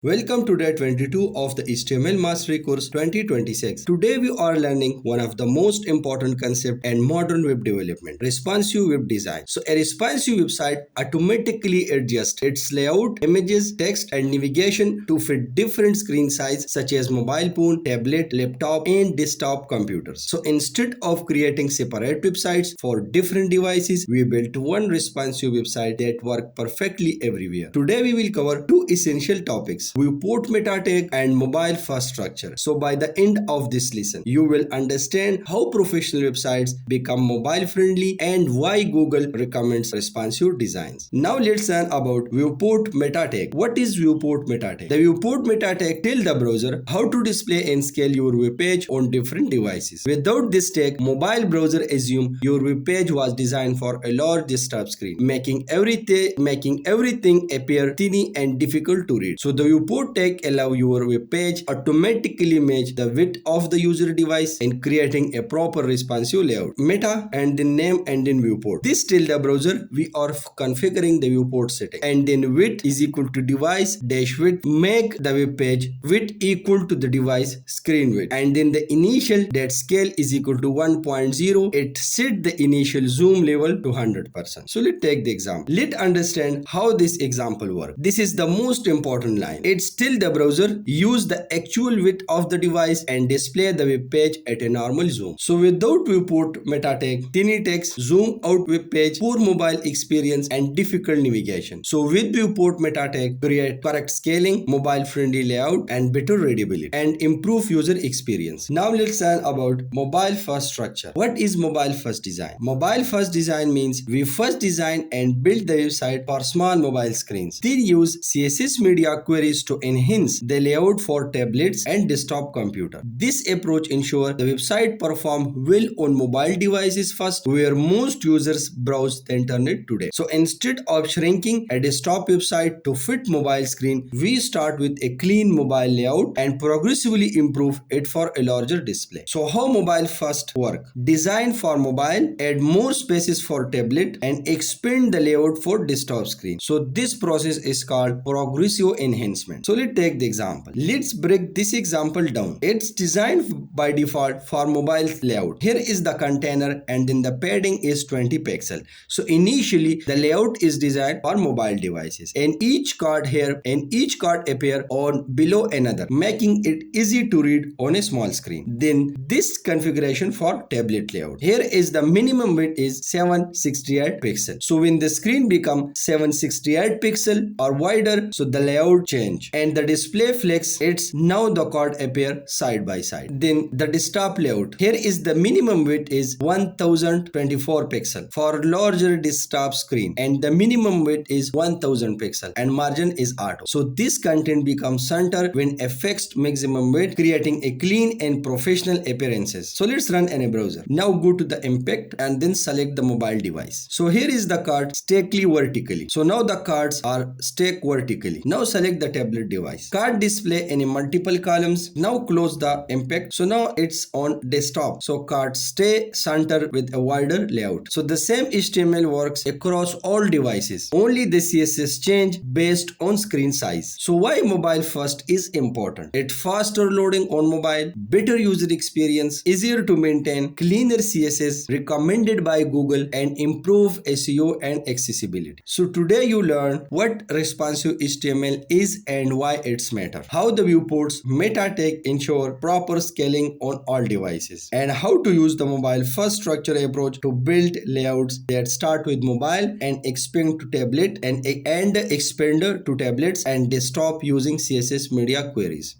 Welcome to day 22 of the HTML Mastery Course 2026. Today we are learning one of the most important concepts in modern web development, responsive web design. So a responsive website automatically adjusts its layout, images, text and navigation to fit different screen sizes such as mobile phone, tablet, laptop and desktop computers. So instead of creating separate websites for different devices, we built one responsive website that works perfectly everywhere. Today we will cover two essential topics: Viewport Meta Tag and mobile first structure. So by the end of this lesson, you will understand how professional websites become mobile friendly and why Google recommends responsive designs. Now let's learn about Viewport Meta Tag. What is Viewport Meta Tag? The Viewport Meta Tag tells the browser how to display and scale your web page on different devices. Without this tag, mobile browser assume your web page was designed for a large desktop screen, making everything appear tiny and difficult to read. So the Viewport tag allow your web page automatically match the width of the user device and creating a proper responsive layout. Meta and then name and then viewport. This tell the browser we are configuring the viewport setting, and then width is equal to device dash width, make the web page width equal to the device screen width, and then the initial that scale is equal to 1.0. It set the initial zoom level to 100%. So let's take the example. Let's understand how this example works. This is the most important line. It's still the browser use the actual width of the device and display the web page at a normal zoom. So without viewport meta tag, tiny text, zoom out web page, poor mobile experience and difficult navigation. So with viewport meta tag, create correct scaling, mobile friendly layout and better readability and improve user experience. Now let's learn about mobile first structure. What is mobile first design? Mobile first design means we first design and build the website for small mobile screens. Then use CSS media queries to enhance the layout for tablets and desktop computer. This approach ensures the website perform well on mobile devices first, where most users browse the internet today. So instead of shrinking a desktop website to fit mobile screen, we start with a clean mobile layout and progressively improve it for a larger display. So how mobile first work? Design for mobile, add more spaces for tablet and expand the layout for desktop screen. So this process is called progressive enhancement. So let's take the example. Let's break this example down. It's designed by default for mobile layout. Here is the container and then the padding is 20 pixels. So initially the layout is designed for mobile devices, and each card here and each card appear on below another, making it easy to read on a small screen. Then this configuration for tablet layout. Here is the minimum width is 768 pixels. So when the screen become 768 pixel or wider, so the layout change and the display flex. It's now the card appear side by side. Then the desktop layout. Here is the minimum width is 1024 pixel for larger desktop screen, and the minimum width is 1000 pixel and margin is auto. So this content becomes center when a fixed maximum width, creating a clean and professional appearances. So let's run in a browser. Now go to the impact and then select the mobile device. So here is the card stackly vertically. So now the cards are stacked vertically. Now select the tablet device. Card display in a multiple columns. Now close the impact. So now it's on desktop. So cards stay center with a wider layout. So the same HTML works across all devices. Only the CSS change based on screen size. So why mobile first is important? It's faster loading on mobile, better user experience, easier to maintain, cleaner CSS recommended by Google, and improve SEO and accessibility. So today you learn what responsive HTML is and why it's matter, how the viewports meta tag ensure proper scaling on all devices, and how to use the mobile first structure approach to build layouts that start with mobile and expand to tablet and expand to tablets and desktop using CSS media queries.